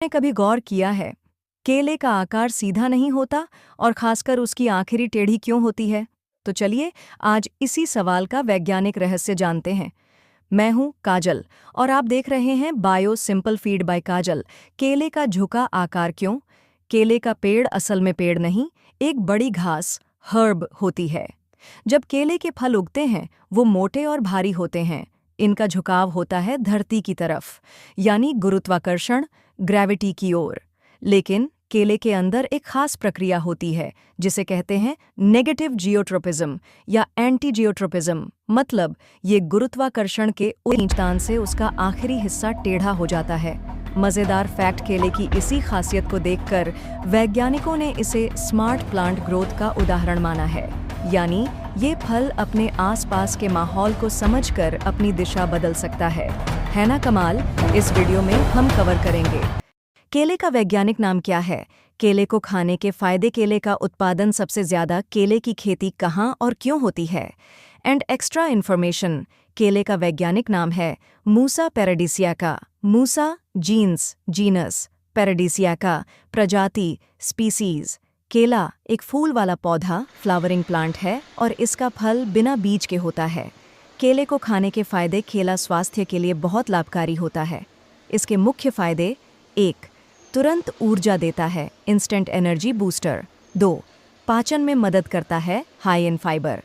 ने कभी गौर किया है केले का आकार सीधा नहीं होता और खासकर उसकी आखिरी टेढ़ी क्यों होती है? तो चलिए आज इसी सवाल का वैज्ञानिक रहस्य जानते हैं। मैं हूं काजल और आप देख रहे हैं बायो सिंपल फीड बाय काजल। केले का झुका आकार क्यों? केले का पेड़ असल में पेड़ नहीं, एक बड़ी घास हर्ब होती है। जब केले के फल उगते हैं वो मोटे और भारी होते हैं। इनका झुकाव होता है धरती की तरफ, यानी गुरुत्वाकर्षण, ग्रेविटी की ओर। लेकिन केले के अंदर एक खास प्रक्रिया होती है जिसे कहते हैं नेगेटिव जियोट्रोपिज्म या एंटी जियोट्रोपिज्म। मतलब ये गुरुत्वाकर्षण के खींचतान से उसका आखिरी हिस्सा टेढ़ा हो जाता है। मज़ेदार फैक्ट, केले की इसी खासियत को देखकर वैज्ञानिकों ने इसे स्मार्ट प्लांट ग्रोथ का उदाहरण माना है। यानी ये फल अपने आसपास के माहौल को समझकर अपनी दिशा बदल सकता है ना कमाल? इस वीडियो में हम कवर करेंगे केले का वैज्ञानिक नाम क्या है, केले को खाने के फायदे, केले का उत्पादन सबसे ज्यादा, केले की खेती कहाँ और क्यों होती है, एंड एक्स्ट्रा इन्फॉर्मेशन। केले का वैज्ञानिक नाम है मूसा पैराडिसियाका। मूसा जीन्स जीनस, पैराडिसियाका प्रजाति स्पीसीज। केला एक फूल वाला पौधा फ्लावरिंग प्लांट है और इसका फल बिना बीज के होता है। केले को खाने के फायदे, केला स्वास्थ्य के लिए बहुत लाभकारी होता है। इसके मुख्य फायदे: 1. तुरंत ऊर्जा देता है, इंस्टेंट एनर्जी बूस्टर। 2. पाचन में मदद करता है, high in fibre.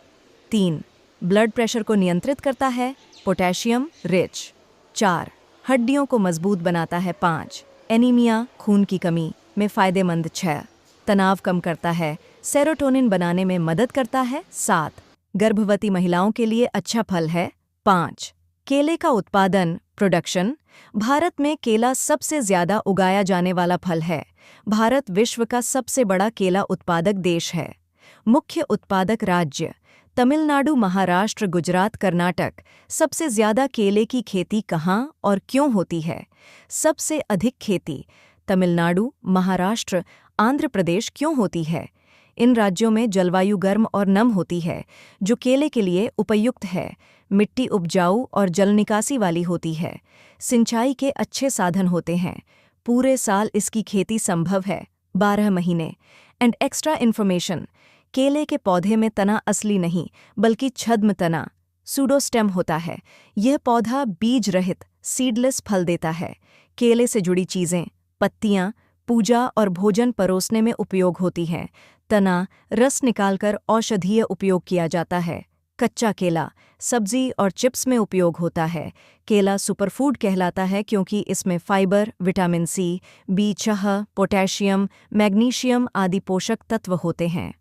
3. Blood pressure को नियंत्रित करता है, पोटेशियम रिच। 4. हड्डियों को मजबूत बनाता है। 5. एनीमिया खून की कमी में फायदेमंद। 6. तनाव कम करता है, सेरोटोनिन बनाने में मदद करता है। 7. गर्भवती महिलाओं के लिए अच्छा फल है। 5. केले का उत्पादन प्रोडक्शन। भारत में केला सबसे ज्यादा उगाया जाने वाला फल है। भारत विश्व का सबसे बड़ा केला उत्पादक देश है। मुख्य उत्पादक राज्य: तमिलनाडु, महाराष्ट्र, गुजरात, कर्नाटक। सबसे ज्यादा केले की खेती कहाँ और क्यों होती है? सबसे अधिक खेती तमिलनाडु, महाराष्ट्र, आंध्र प्रदेश क्यों होती है? इन राज्यों में जलवायु गर्म और नम होती है, जो केले के लिए उपयुक्त है। मिट्टी उपजाऊ और जल निकासी वाली होती है। सिंचाई के अच्छे साधन होते हैं। पूरे साल इसकी खेती संभव है, 12 महीने। एंड एक्स्ट्रा इन्फॉर्मेशन: केले के पौधे में तना असली नहीं बल्कि छद्म तना सूडोस्टेम होता है। यह पौधा बीज रहित सीडलेस फल देता है। केले से जुड़ी चीज़ें: पत्तियां पूजा और भोजन परोसने में उपयोग होती हैं। तना रस निकालकर औषधीय उपयोग किया जाता है। कच्चा केला सब्जी और चिप्स में उपयोग होता है। केला सुपरफूड कहलाता है क्योंकि इसमें फाइबर, विटामिन सी, बी6, पोटेशियम, मैग्नीशियम आदि पोषक तत्व होते हैं।